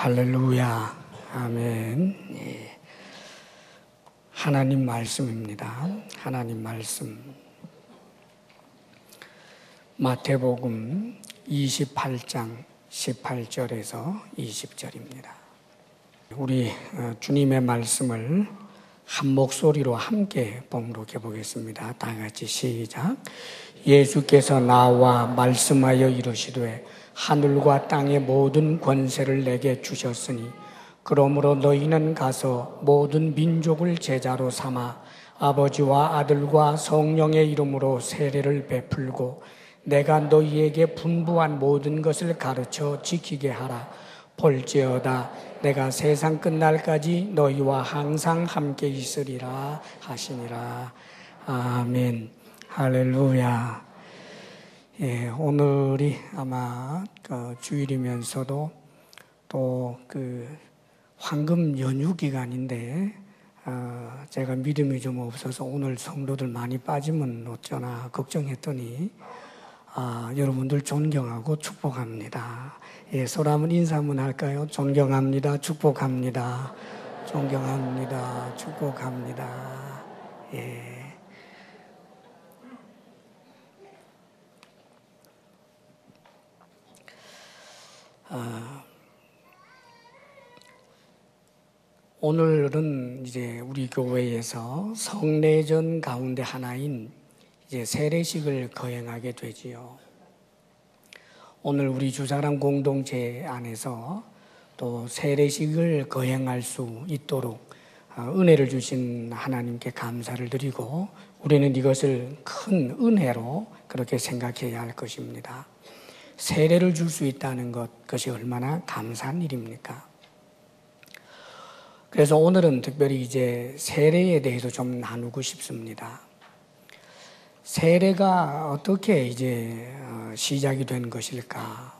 할렐루야. 아멘. 예. 하나님 말씀입니다. 하나님 말씀. 마태복음 28장 18절에서 20절입니다. 우리 주님의 말씀을 한 목소리로 함께 봉독해 보겠습니다. 다 같이 시작. 예수께서 나와 말씀하여 이르시되 하늘과 땅의 모든 권세를 내게 주셨으니 그러므로 너희는 가서 모든 민족을 제자로 삼아 아버지와 아들과 성령의 이름으로 세례를 베풀고 내가 너희에게 분부한 모든 것을 가르쳐 지키게 하라. 볼지어다 내가 세상 끝날까지 너희와 항상 함께 있으리라 하시니라. 아멘. 할렐루야. 예, 오늘이 아마 주일이면서도 또 황금 연휴 기간인데 제가 믿음이 좀 없어서 오늘 성도들 많이 빠지면 어쩌나 걱정했더니 여러분들 존경하고 축복합니다. 예, 서로 한번 인사 한번 할까요? 존경합니다. 축복합니다. 존경합니다. 축복합니다. 예. 오늘은 이제 우리 교회에서 성례전 가운데 하나인 이제 세례식을 거행하게 되지요. 오늘 우리 주사람 공동체 안에서 또 세례식을 거행할 수 있도록 은혜를 주신 하나님께 감사를 드리고 우리는 이것을 큰 은혜로 그렇게 생각해야 할 것입니다. 세례를 줄 수 있다는 것, 그것이 얼마나 감사한 일입니까? 그래서 오늘은 특별히 이제 세례에 대해서 좀 나누고 싶습니다. 세례가 어떻게 이제 시작이 된 것일까?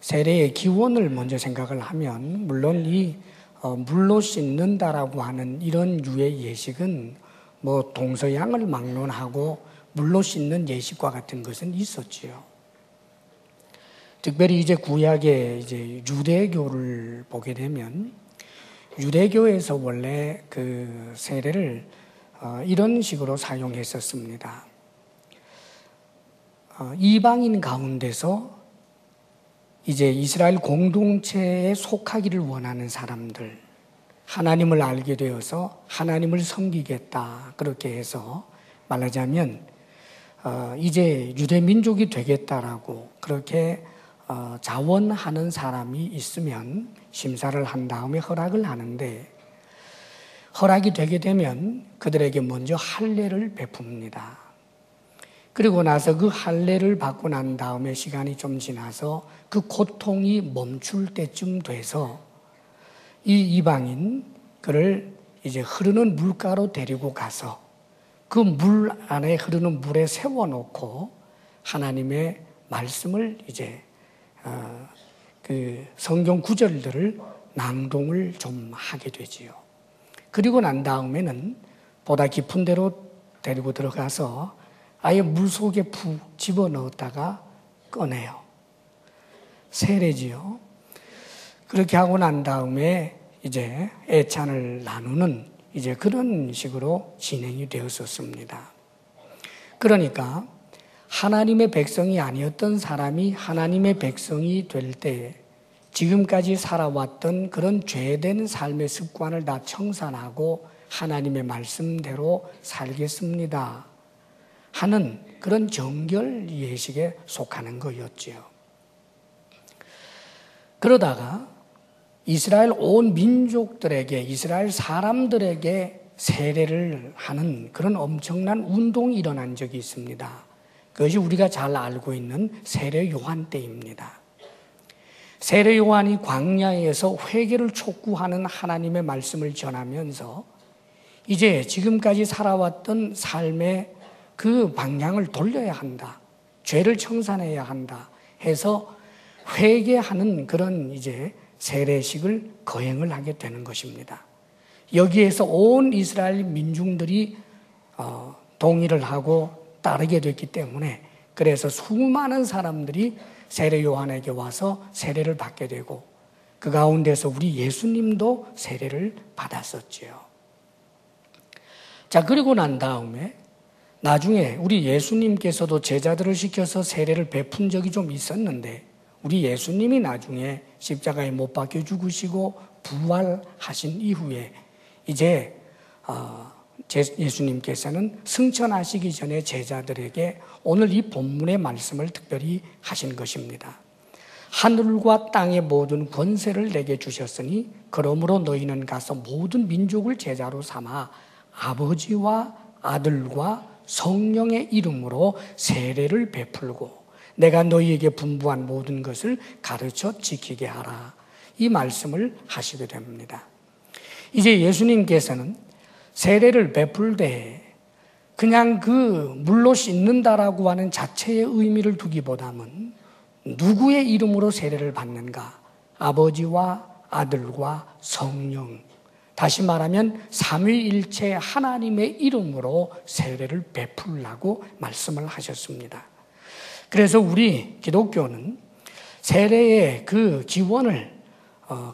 세례의 기원을 먼저 생각을 하면, 물론 이 물로 씻는다라고 하는 이런 유의 예식은 뭐 동서양을 막론하고 물로 씻는 예식과 같은 것은 있었지요. 특별히 이제 구약의 이제 유대교를 보게 되면 유대교에서 원래 그 세례를 이런 식으로 사용했었습니다. 이방인 가운데서 이제 이스라엘 공동체에 속하기를 원하는 사람들, 하나님을 알게 되어서 하나님을 섬기겠다 그렇게 해서 말하자면 이제 유대 민족이 되겠다라고 그렇게 자원하는 사람이 있으면 심사를 한 다음에 허락을 하는데, 허락이 되게 되면 그들에게 먼저 할례를 베풉니다. 그리고 나서 그 할례를 받고 난 다음에 시간이 좀 지나서 그 고통이 멈출 때쯤 돼서 이 이방인 그를 이제 흐르는 물가로 데리고 가서 그 물 안에 흐르는 물에 세워놓고 하나님의 말씀을 이제 그 성경 구절들을 낭독을 좀 하게 되지요. 그리고 난 다음에는 보다 깊은 데로 데리고 들어가서 아예 물 속에 푹 집어넣었다가 꺼내요. 세례지요. 그렇게 하고 난 다음에 이제 애찬을 나누는 이제 그런 식으로 진행이 되었었습니다. 그러니까 하나님의 백성이 아니었던 사람이 하나님의 백성이 될 때 지금까지 살아왔던 그런 죄된 삶의 습관을 다 청산하고 하나님의 말씀대로 살겠습니다 하는 그런 정결 예식에 속하는 거였지요. 그러다가 이스라엘 온 민족들에게, 이스라엘 사람들에게 세례를 하는 그런 엄청난 운동이 일어난 적이 있습니다. 그것이 우리가 잘 알고 있는 세례 요한 때입니다. 세례 요한이 광야에서 회개를 촉구하는 하나님의 말씀을 전하면서 이제 지금까지 살아왔던 삶의 그 방향을 돌려야 한다, 죄를 청산해야 한다 해서 회개하는 그런 이제 세례식을 거행을 하게 되는 것입니다. 여기에서 온 이스라엘 민중들이 동의를 하고 따르게 됐기 때문에 그래서 수많은 사람들이 세례 요한에게 와서 세례를 받게 되고 그 가운데서 우리 예수님도 세례를 받았었지요. 자, 그리고 난 다음에 나중에 우리 예수님께서도 제자들을 시켜서 세례를 베푼 적이 좀 있었는데, 우리 예수님이 나중에 십자가에 못 박혀 죽으시고 부활하신 이후에 이제 예수님께서는 승천하시기 전에 제자들에게 오늘 이 본문의 말씀을 특별히 하신 것입니다. 하늘과 땅의 모든 권세를 내게 주셨으니 그러므로 너희는 가서 모든 민족을 제자로 삼아 아버지와 아들과 성령의 이름으로 세례를 베풀고 내가 너희에게 분부한 모든 것을 가르쳐 지키게 하라. 이 말씀을 하시게 됩니다. 이제 예수님께서는 세례를 베풀 때 그냥 그 물로 씻는다라고 하는 자체의 의미를 두기보다는 누구의 이름으로 세례를 받는가? 아버지와 아들과 성령, 다시 말하면 삼위일체 하나님의 이름으로 세례를 베풀라고 말씀을 하셨습니다. 그래서 우리 기독교는 세례의 그 기원을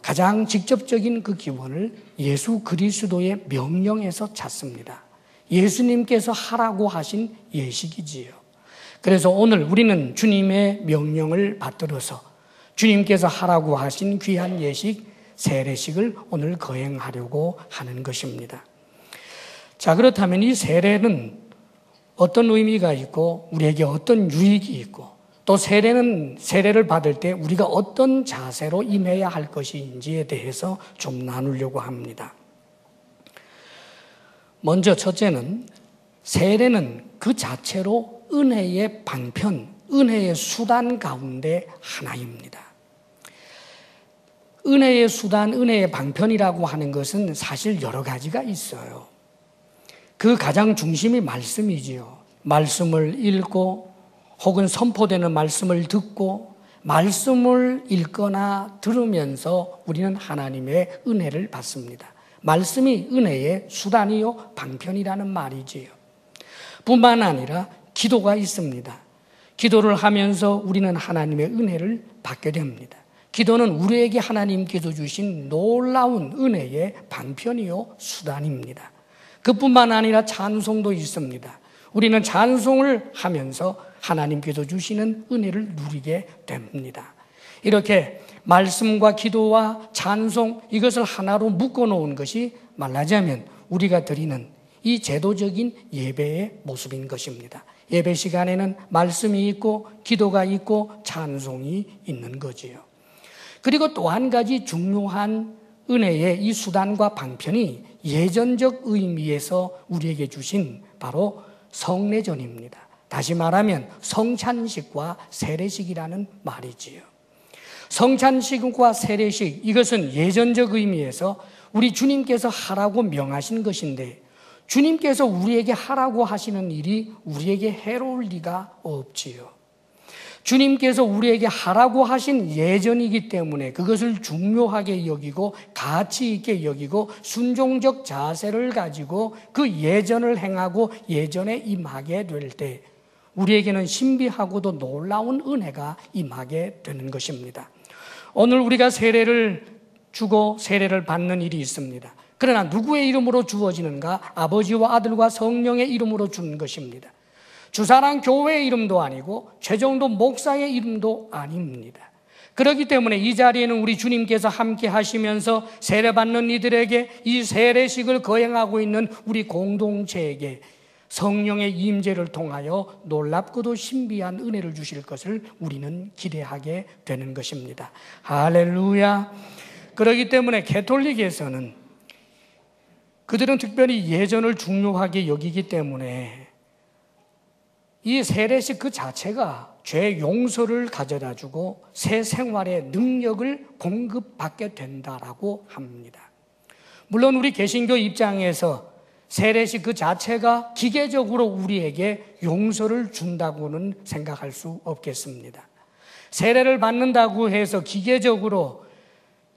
가장 직접적인 그 기원을 예수 그리스도의 명령에서 찾습니다. 예수님께서 하라고 하신 예식이지요. 그래서 오늘 우리는 주님의 명령을 받들어서 주님께서 하라고 하신 귀한 예식, 세례식을 오늘 거행하려고 하는 것입니다. 자, 그렇다면 이 세례는 어떤 의미가 있고 우리에게 어떤 유익이 있고 또 세례를 받을 때 우리가 어떤 자세로 임해야 할 것인지에 대해서 좀 나누려고 합니다. 먼저 첫째는 세례는 그 자체로 은혜의 방편, 은혜의 수단 가운데 하나입니다. 은혜의 수단, 은혜의 방편이라고 하는 것은 사실 여러 가지가 있어요. 그 가장 중심이 말씀이지요. 말씀을 읽고 혹은 선포되는 말씀을 듣고 말씀을 읽거나 들으면서 우리는 하나님의 은혜를 받습니다. 말씀이 은혜의 수단이요 방편이라는 말이지요. 뿐만 아니라 기도가 있습니다. 기도를 하면서 우리는 하나님의 은혜를 받게 됩니다. 기도는 우리에게 하나님께서 주신 놀라운 은혜의 방편이요 수단입니다. 그뿐만 아니라 찬송도 있습니다. 우리는 찬송을 하면서 하나님께서 주시는 은혜를 누리게 됩니다. 이렇게 말씀과 기도와 찬송, 이것을 하나로 묶어놓은 것이 말하자면 우리가 드리는 이 제도적인 예배의 모습인 것입니다. 예배 시간에는 말씀이 있고 기도가 있고 찬송이 있는 거지요. 그리고 또 한 가지 중요한 은혜의 이 수단과 방편이 예전적 의미에서 우리에게 주신 바로 성례전입니다. 다시 말하면 성찬식과 세례식이라는 말이지요. 성찬식과 세례식, 이것은 예전적 의미에서 우리 주님께서 하라고 명하신 것인데 주님께서 우리에게 하라고 하시는 일이 우리에게 해로울 리가 없지요. 주님께서 우리에게 하라고 하신 예전이기 때문에 그것을 중요하게 여기고 가치 있게 여기고 순종적 자세를 가지고 그 예전을 행하고 예전에 임하게 될 때 우리에게는 신비하고도 놀라운 은혜가 임하게 되는 것입니다. 오늘 우리가 세례를 주고 세례를 받는 일이 있습니다. 그러나 누구의 이름으로 주어지는가? 아버지와 아들과 성령의 이름으로 주는 것입니다. 주사랑 교회의 이름도 아니고 최정도 목사의 이름도 아닙니다. 그렇기 때문에 이 자리에는 우리 주님께서 함께 하시면서 세례받는 이들에게 이 세례식을 거행하고 있는 우리 공동체에게 성령의 임재를 통하여 놀랍고도 신비한 은혜를 주실 것을 우리는 기대하게 되는 것입니다. 할렐루야. 그렇기 때문에 가톨릭에서는 그들은 특별히 예전을 중요하게 여기기 때문에 이 세례식 그 자체가 죄 용서를 가져다 주고 새 생활의 능력을 공급받게 된다라고 합니다. 물론 우리 개신교 입장에서 세례식 그 자체가 기계적으로 우리에게 용서를 준다고는 생각할 수 없겠습니다. 세례를 받는다고 해서 기계적으로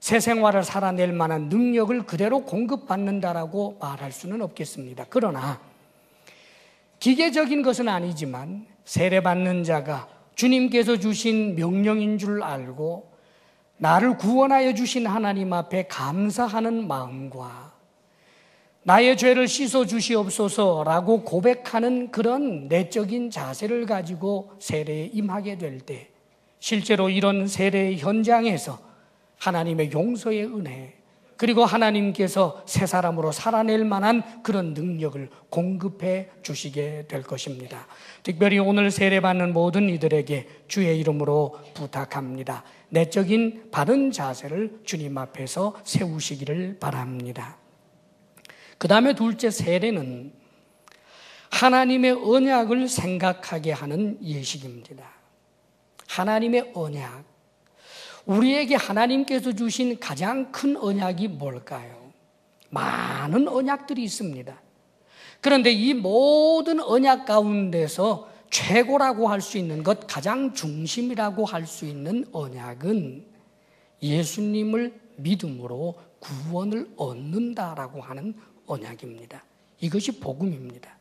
새 생활을 살아낼 만한 능력을 그대로 공급받는다라고 말할 수는 없겠습니다. 그러나 기계적인 것은 아니지만 세례받는 자가 주님께서 주신 명령인 줄 알고 나를 구원하여 주신 하나님 앞에 감사하는 마음과 나의 죄를 씻어 주시옵소서라고 고백하는 그런 내적인 자세를 가지고 세례에 임하게 될 때 실제로 이런 세례의 현장에서 하나님의 용서의 은혜 그리고 하나님께서 새 사람으로 살아낼 만한 그런 능력을 공급해 주시게 될 것입니다. 특별히 오늘 세례받는 모든 이들에게 주의 이름으로 부탁합니다. 내적인 바른 자세를 주님 앞에서 세우시기를 바랍니다. 그 다음에 둘째, 세례는 하나님의 언약을 생각하게 하는 예식입니다. 하나님의 언약. 우리에게 하나님께서 주신 가장 큰 언약이 뭘까요? 많은 언약들이 있습니다. 그런데 이 모든 언약 가운데서 최고라고 할 수 있는 것, 가장 중심이라고 할 수 있는 언약은 예수님을 믿음으로 구원을 얻는다라고 하는 언약입니다. 이것이 복음입니다.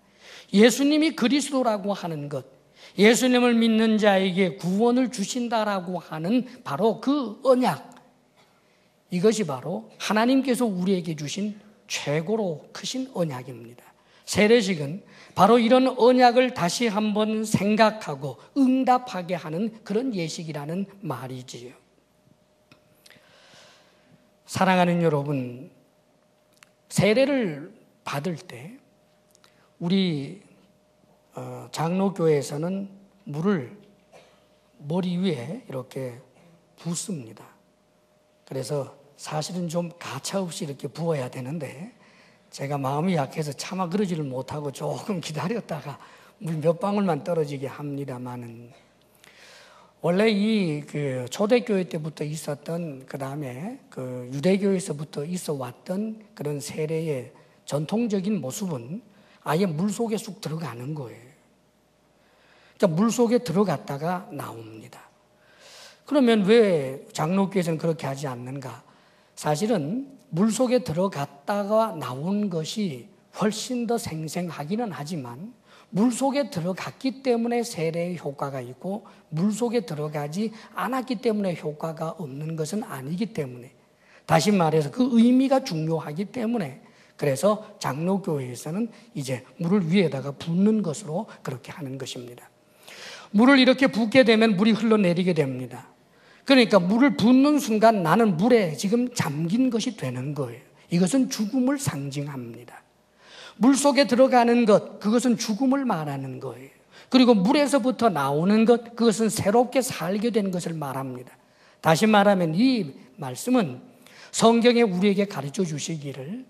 예수님이 그리스도라고 하는 것, 예수님을 믿는 자에게 구원을 주신다라고 하는 바로 그 언약, 이것이 바로 하나님께서 우리에게 주신 최고로 크신 언약입니다. 세례식은 바로 이런 언약을 다시 한번 생각하고 응답하게 하는 그런 예식이라는 말이지요. 사랑하는 여러분, 세례를 받을 때 우리 장로교회에서는 물을 머리 위에 이렇게 붓습니다. 그래서 사실은 좀 가차없이 이렇게 부어야 되는데 제가 마음이 약해서 차마 그러지를 못하고 조금 기다렸다가 물 몇 방울만 떨어지게 합니다만은, 원래 이 초대교회 때부터 있었던, 그 다음에 유대교에서부터 있어 왔던 그런 세례의 전통적인 모습은 아예 물 속에 쑥 들어가는 거예요. 그러니까 물 속에 들어갔다가 나옵니다. 그러면 왜 장로교에서는 그렇게 하지 않는가? 사실은 물 속에 들어갔다가 나온 것이 훨씬 더 생생하기는 하지만 물 속에 들어갔기 때문에 세례의 효과가 있고 물 속에 들어가지 않았기 때문에 효과가 없는 것은 아니기 때문에, 다시 말해서 그 의미가 중요하기 때문에, 그래서 장로교회에서는 이제 물을 위에다가 붓는 것으로 그렇게 하는 것입니다. 물을 이렇게 붓게 되면 물이 흘러내리게 됩니다. 그러니까 물을 붓는 순간 나는 물에 지금 잠긴 것이 되는 거예요. 이것은 죽음을 상징합니다. 물 속에 들어가는 것, 그것은 죽음을 말하는 거예요. 그리고 물에서부터 나오는 것, 그것은 새롭게 살게 된 것을 말합니다. 다시 말하면 이 말씀은 성경에 우리에게 가르쳐 주시기를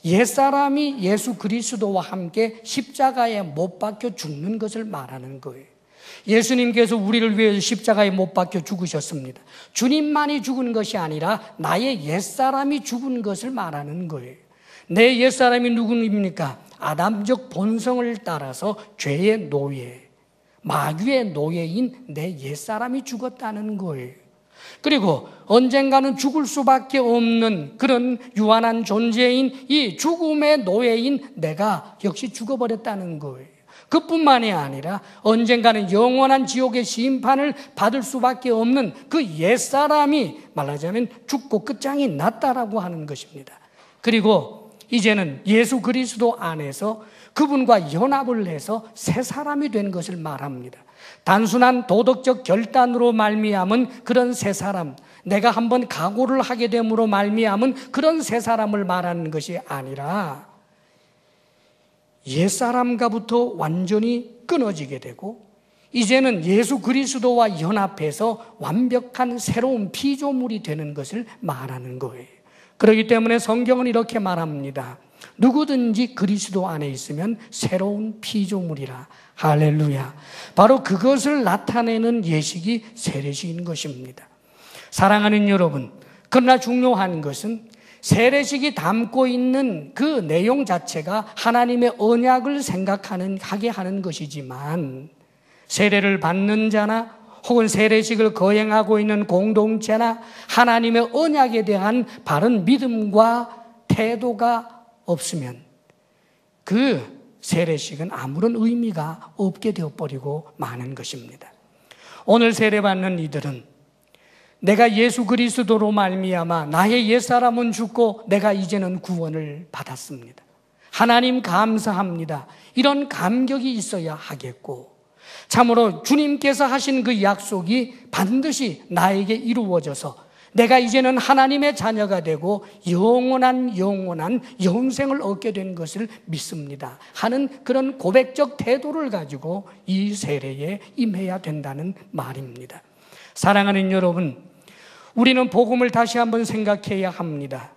옛사람이 예수 그리스도와 함께 십자가에 못 박혀 죽는 것을 말하는 거예요. 예수님께서 우리를 위해서 십자가에 못 박혀 죽으셨습니다. 주님만이 죽은 것이 아니라 나의 옛사람이 죽은 것을 말하는 거예요. 내 옛사람이 누구입니까? 아담적 본성을 따라서 죄의 노예, 마귀의 노예인 내 옛사람이 죽었다는 거예요. 그리고 언젠가는 죽을 수밖에 없는 그런 유한한 존재인 이 죽음의 노예인 내가 역시 죽어버렸다는 거예요. 그뿐만이 아니라 언젠가는 영원한 지옥의 심판을 받을 수밖에 없는 그 옛사람이 말하자면 죽고 끝장이 났다라고 하는 것입니다. 그리고 이제는 예수 그리스도 안에서 그분과 연합을 해서 새 사람이 된 것을 말합니다. 단순한 도덕적 결단으로 말미암은 그런 새 사람, 내가 한번 각오를 하게 됨으로 말미암은 그런 새 사람을 말하는 것이 아니라 옛사람과부터 완전히 끊어지게 되고 이제는 예수 그리스도와 연합해서 완벽한 새로운 피조물이 되는 것을 말하는 거예요. 그렇기 때문에 성경은 이렇게 말합니다. 누구든지 그리스도 안에 있으면 새로운 피조물이라. 할렐루야. 바로 그것을 나타내는 예식이 세례식인 것입니다. 사랑하는 여러분, 그러나 중요한 것은 세례식이 담고 있는 그 내용 자체가 하나님의 언약을 하게 하는 것이지만 세례를 받는 자나 혹은 세례식을 거행하고 있는 공동체나 하나님의 언약에 대한 바른 믿음과 태도가 없으면 그 세례식은 아무런 의미가 없게 되어버리고 마는 것입니다. 오늘 세례받는 이들은 내가 예수 그리스도로 말미암아 나의 옛사람은 죽고 내가 이제는 구원을 받았습니다. 하나님 감사합니다. 이런 감격이 있어야 하겠고, 참으로 주님께서 하신 그 약속이 반드시 나에게 이루어져서 내가 이제는 하나님의 자녀가 되고 영원한 영생을 얻게 된 것을 믿습니다 하는 그런 고백적 태도를 가지고 이 세례에 임해야 된다는 말입니다. 사랑하는 여러분, 우리는 복음을 다시 한번 생각해야 합니다.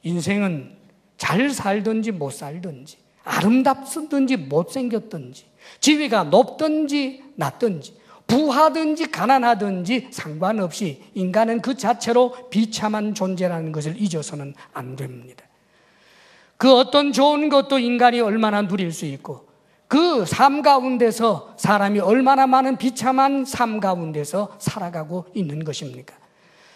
인생은 잘 살든지 못 살든지, 아름답든지 못생겼든지, 지위가 높든지 낮든지, 부하든지 가난하든지 상관없이 인간은 그 자체로 비참한 존재라는 것을 잊어서는 안 됩니다. 그 어떤 좋은 것도 인간이 얼마나 누릴 수 있고, 그 삶 가운데서 사람이 얼마나 많은 비참한 삶 가운데서 살아가고 있는 것입니까?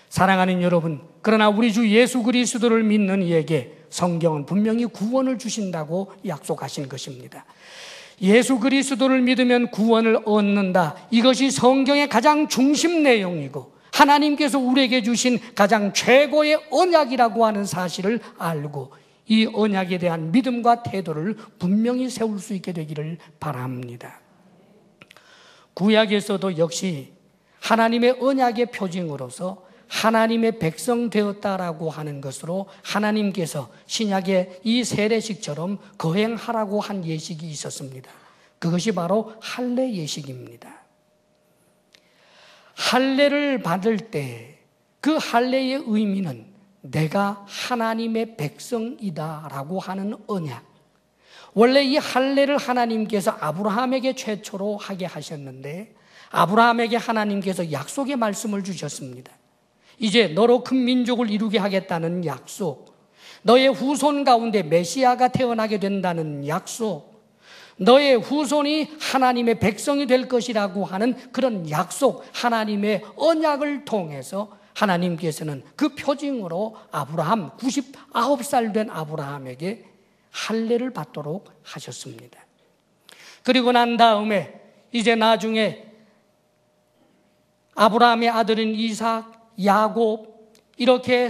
사랑하는 여러분, 그러나 우리 주 예수 그리스도를 믿는 이에게 성경은 분명히 구원을 주신다고 약속하신 것입니다. 예수 그리스도를 믿으면 구원을 얻는다. 이것이 성경의 가장 중심 내용이고 하나님께서 우리에게 주신 가장 최고의 언약이라고 하는 사실을 알고 이 언약에 대한 믿음과 태도를 분명히 세울 수 있게 되기를 바랍니다. 구약에서도 역시 하나님의 언약의 표징으로서 하나님의 백성 되었다라고 하는 것으로 하나님께서 신약의 이 세례식처럼 거행하라고 한 예식이 있었습니다. 그것이 바로 할례 예식입니다. 할례를 받을 때 그 할례의 의미는 내가 하나님의 백성이다라고 하는 언약. 원래 이 할례를 하나님께서 아브라함에게 최초로 하게 하셨는데 아브라함에게 하나님께서 약속의 말씀을 주셨습니다. 이제 너로 큰 민족을 이루게 하겠다는 약속, 너의 후손 가운데 메시아가 태어나게 된다는 약속, 너의 후손이 하나님의 백성이 될 것이라고 하는 그런 약속, 하나님의 언약을 통해서 하나님께서는 그 표징으로 아브라함, 99살 된 아브라함에게 할례를 받도록 하셨습니다. 그리고 난 다음에 이제 나중에 아브라함의 아들인 이삭, 야곱 이렇게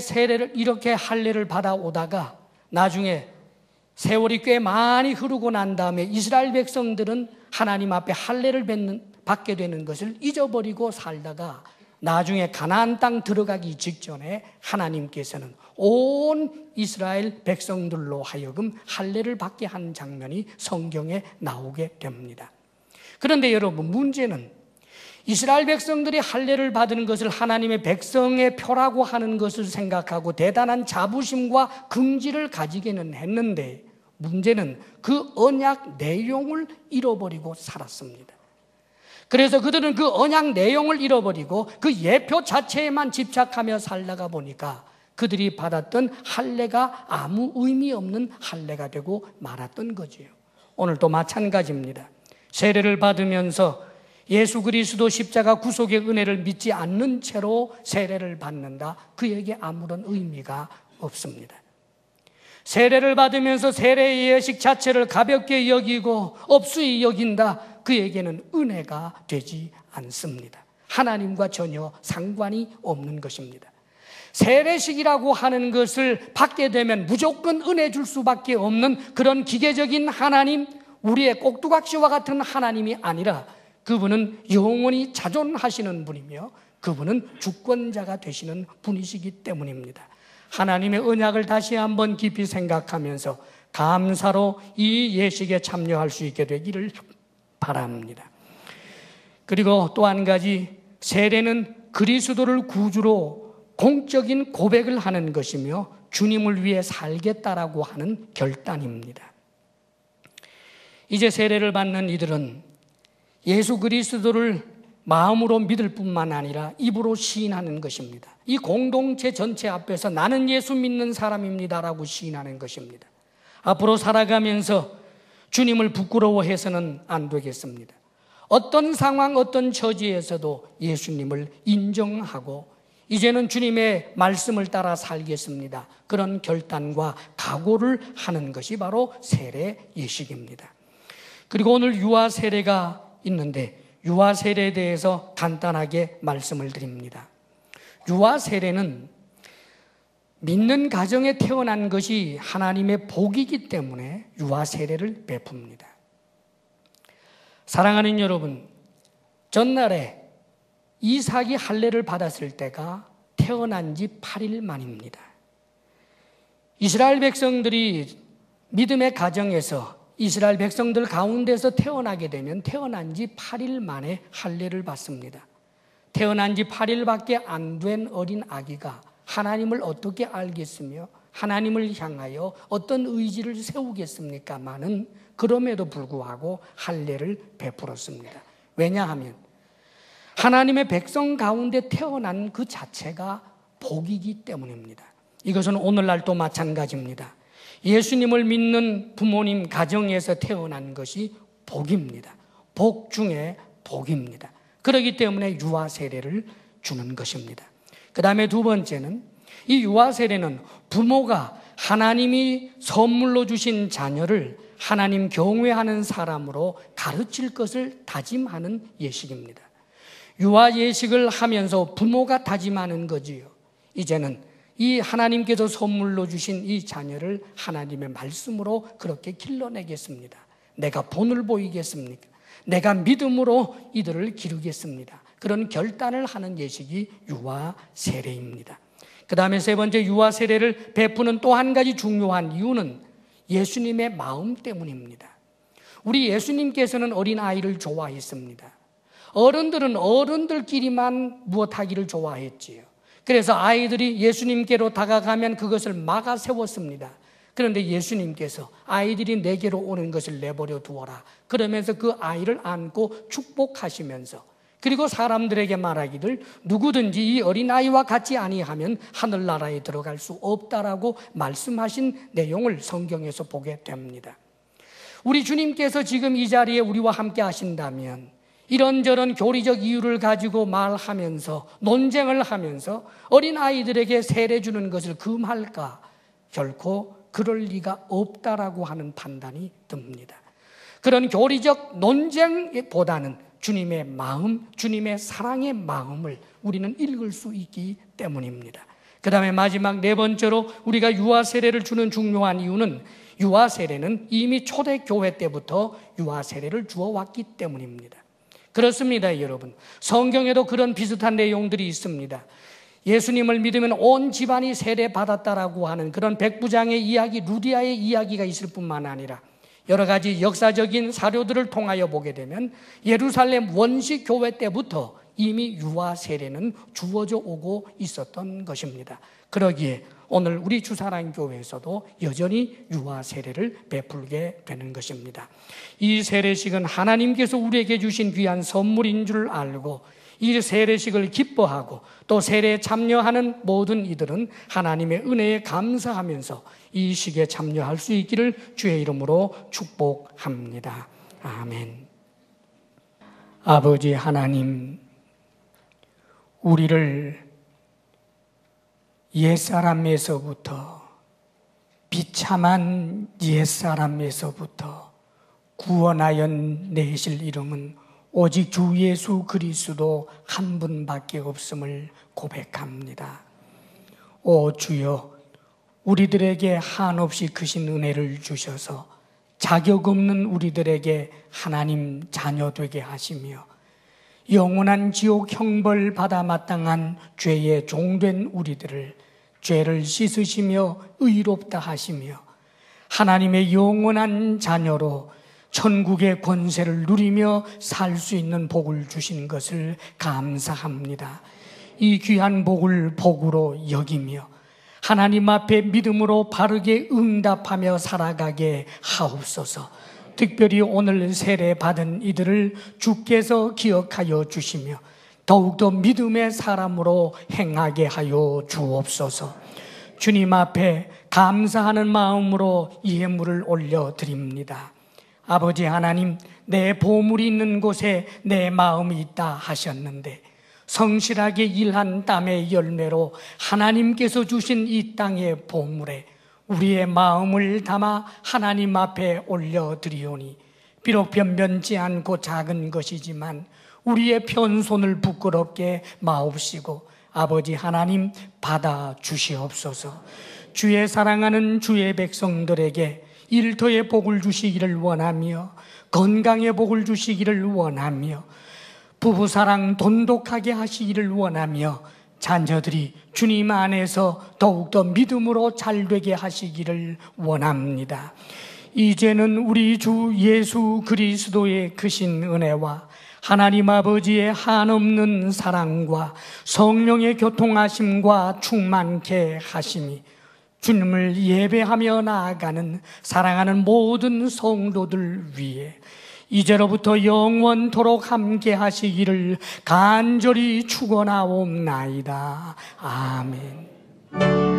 할례를 받아오다가 나중에 세월이 꽤 많이 흐르고 난 다음에 이스라엘 백성들은 하나님 앞에 할례를 받게 되는 것을 잊어버리고 살다가 나중에 가나안 땅 들어가기 직전에 하나님께서는 온 이스라엘 백성들로 하여금 할례를 받게 한 장면이 성경에 나오게 됩니다. 그런데 여러분, 문제는 이스라엘 백성들이 할례를 받는 것을 하나님의 백성의 표라고 하는 것을 생각하고 대단한 자부심과 긍지를 가지기는 했는데 문제는 그 언약 내용을 잃어버리고 살았습니다. 그래서 그들은 그 언약 내용을 잃어버리고 그 예표 자체에만 집착하며 살다가 보니까 그들이 받았던 할례가 아무 의미 없는 할례가 되고 말았던 거지요. 오늘도 마찬가지입니다. 세례를 받으면서 예수 그리스도 십자가 구속의 은혜를 믿지 않는 채로 세례를 받는다. 그에게 아무런 의미가 없습니다. 세례를 받으면서 세례의 예식 자체를 가볍게 여기고 없이 여긴다. 그에게는 은혜가 되지 않습니다. 하나님과 전혀 상관이 없는 것입니다. 세례식이라고 하는 것을 받게 되면 무조건 은혜 줄 수밖에 없는 그런 기계적인 하나님, 우리의 꼭두각시와 같은 하나님이 아니라 그분은 영원히 자존하시는 분이며 그분은 주권자가 되시는 분이시기 때문입니다. 하나님의 언약을 다시 한번 깊이 생각하면서 감사로 이 예식에 참여할 수 있게 되기를 바랍니다. 그리고 또 한 가지, 세례는 그리스도를 구주로 공적인 고백을 하는 것이며 주님을 위해 살겠다라고 하는 결단입니다. 이제 세례를 받는 이들은 예수 그리스도를 마음으로 믿을 뿐만 아니라 입으로 시인하는 것입니다. 이 공동체 전체 앞에서 나는 예수 믿는 사람입니다라고 시인하는 것입니다. 앞으로 살아가면서 주님을 부끄러워해서는 안 되겠습니다. 어떤 상황, 어떤 처지에서도 예수님을 인정하고 이제는 주님의 말씀을 따라 살겠습니다. 그런 결단과 각오를 하는 것이 바로 세례 예식입니다. 그리고 오늘 유아 세례가 있는데 유아 세례에 대해서 간단하게 말씀을 드립니다. 유아 세례는 믿는 가정에 태어난 것이 하나님의 복이기 때문에 유아 세례를 베풉니다. 사랑하는 여러분, 전날에 이삭이 할례를 받았을 때가 태어난 지 8일 만입니다. 이스라엘 백성들이 믿음의 가정에서 이스라엘 백성들 가운데서 태어나게 되면 태어난 지 8일 만에 할례를 받습니다. 태어난 지 8일밖에 안 된 어린 아기가 하나님을 어떻게 알겠으며 하나님을 향하여 어떤 의지를 세우겠습니까마는 그럼에도 불구하고 할례를 베풀었습니다. 왜냐하면 하나님의 백성 가운데 태어난 그 자체가 복이기 때문입니다. 이것은 오늘날도 마찬가지입니다. 예수님을 믿는 부모님 가정에서 태어난 것이 복입니다. 복 중에 복입니다. 그렇기 때문에 유아 세례를 주는 것입니다. 그 다음에 두 번째는 이 유아 세례는 부모가 하나님이 선물로 주신 자녀를 하나님 경외하는 사람으로 가르칠 것을 다짐하는 예식입니다. 유아 예식을 하면서 부모가 다짐하는 거지요. 이제는 이 하나님께서 선물로 주신 이 자녀를 하나님의 말씀으로 그렇게 길러내겠습니다. 내가 본을 보이겠습니까? 내가 믿음으로 이들을 기르겠습니다. 그런 결단을 하는 예식이 유아 세례입니다. 그 다음에 세 번째, 유아 세례를 베푸는 또 한 가지 중요한 이유는 예수님의 마음 때문입니다. 우리 예수님께서는 어린아이를 좋아했습니다. 어른들은 어른들끼리만 무엇하기를 좋아했지요. 그래서 아이들이 예수님께로 다가가면 그것을 막아 세웠습니다. 그런데 예수님께서 아이들이 내게로 오는 것을 내버려 두어라. 그러면서 그 아이를 안고 축복하시면서, 그리고 사람들에게 말하기를 누구든지 이 어린아이와 같이 아니하면 하늘나라에 들어갈 수 없다라고 말씀하신 내용을 성경에서 보게 됩니다. 우리 주님께서 지금 이 자리에 우리와 함께 하신다면 이런저런 교리적 이유를 가지고 말하면서 논쟁을 하면서 어린아이들에게 세례 주는 것을 금할까? 결코 그럴 리가 없다라고 하는 판단이 듭니다. 그런 교리적 논쟁보다는 주님의 마음, 주님의 사랑의 마음을 우리는 읽을 수 있기 때문입니다. 그 다음에 마지막 네 번째로 우리가 유아 세례를 주는 중요한 이유는 유아 세례는 이미 초대교회 때부터 유아 세례를 주어왔기 때문입니다. 그렇습니다, 여러분. 성경에도 그런 비슷한 내용들이 있습니다. 예수님을 믿으면 온 집안이 세례받았다라고 하는 그런 백부장의 이야기, 루디아의 이야기가 있을 뿐만 아니라 여러 가지 역사적인 사료들을 통하여 보게 되면 예루살렘 원시 교회 때부터 이미 유아 세례는 주어져 오고 있었던 것입니다. 그러기에 오늘 우리 주사랑교회에서도 여전히 유아 세례를 베풀게 되는 것입니다. 이 세례식은 하나님께서 우리에게 주신 귀한 선물인 줄 알고 이 세례식을 기뻐하고 또 세례에 참여하는 모든 이들은 하나님의 은혜에 감사하면서 이 식에 참여할 수 있기를 주의 이름으로 축복합니다. 아멘. 아버지 하나님, 우리를 옛사람에서부터, 비참한 옛사람에서부터 구원하여 내실 이름은 오직 주 예수 그리스도 한 분밖에 없음을 고백합니다. 오 주여, 우리들에게 한없이 크신 은혜를 주셔서 자격 없는 우리들에게 하나님 자녀 되게 하시며 영원한 지옥 형벌 받아 마땅한 죄의 종된 우리들을 죄를 씻으시며 의롭다 하시며 하나님의 영원한 자녀로 천국의 권세를 누리며 살 수 있는 복을 주신 것을 감사합니다. 이 귀한 복을 복으로 여기며 하나님 앞에 믿음으로 바르게 응답하며 살아가게 하옵소서. 특별히 오늘 세례 받은 이들을 주께서 기억하여 주시며 더욱더 믿음의 사람으로 행하게 하여 주옵소서. 주님 앞에 감사하는 마음으로 예물을 올려드립니다. 아버지 하나님, 내 보물이 있는 곳에 내 마음이 있다 하셨는데 성실하게 일한 땀의 열매로 하나님께서 주신 이 땅의 보물에 우리의 마음을 담아 하나님 앞에 올려드리오니 비록 변변치 않고 작은 것이지만 우리의 편손을 부끄럽게 마옵시고 아버지 하나님 받아 주시옵소서. 주의 사랑하는 주의 백성들에게 일터의 복을 주시기를 원하며 건강의 복을 주시기를 원하며 부부사랑 돈독하게 하시기를 원하며 자녀들이 주님 안에서 더욱더 믿음으로 잘되게 하시기를 원합니다. 이제는 우리 주 예수 그리스도의 크신 은혜와 하나님 아버지의 한없는 사랑과 성령의 교통하심과 충만케 하심이 주님을 예배하며 나아가는 사랑하는 모든 성도들 위해 이제로부터 영원토록 함께 하시기를 간절히 축원하옵나이다. 아멘.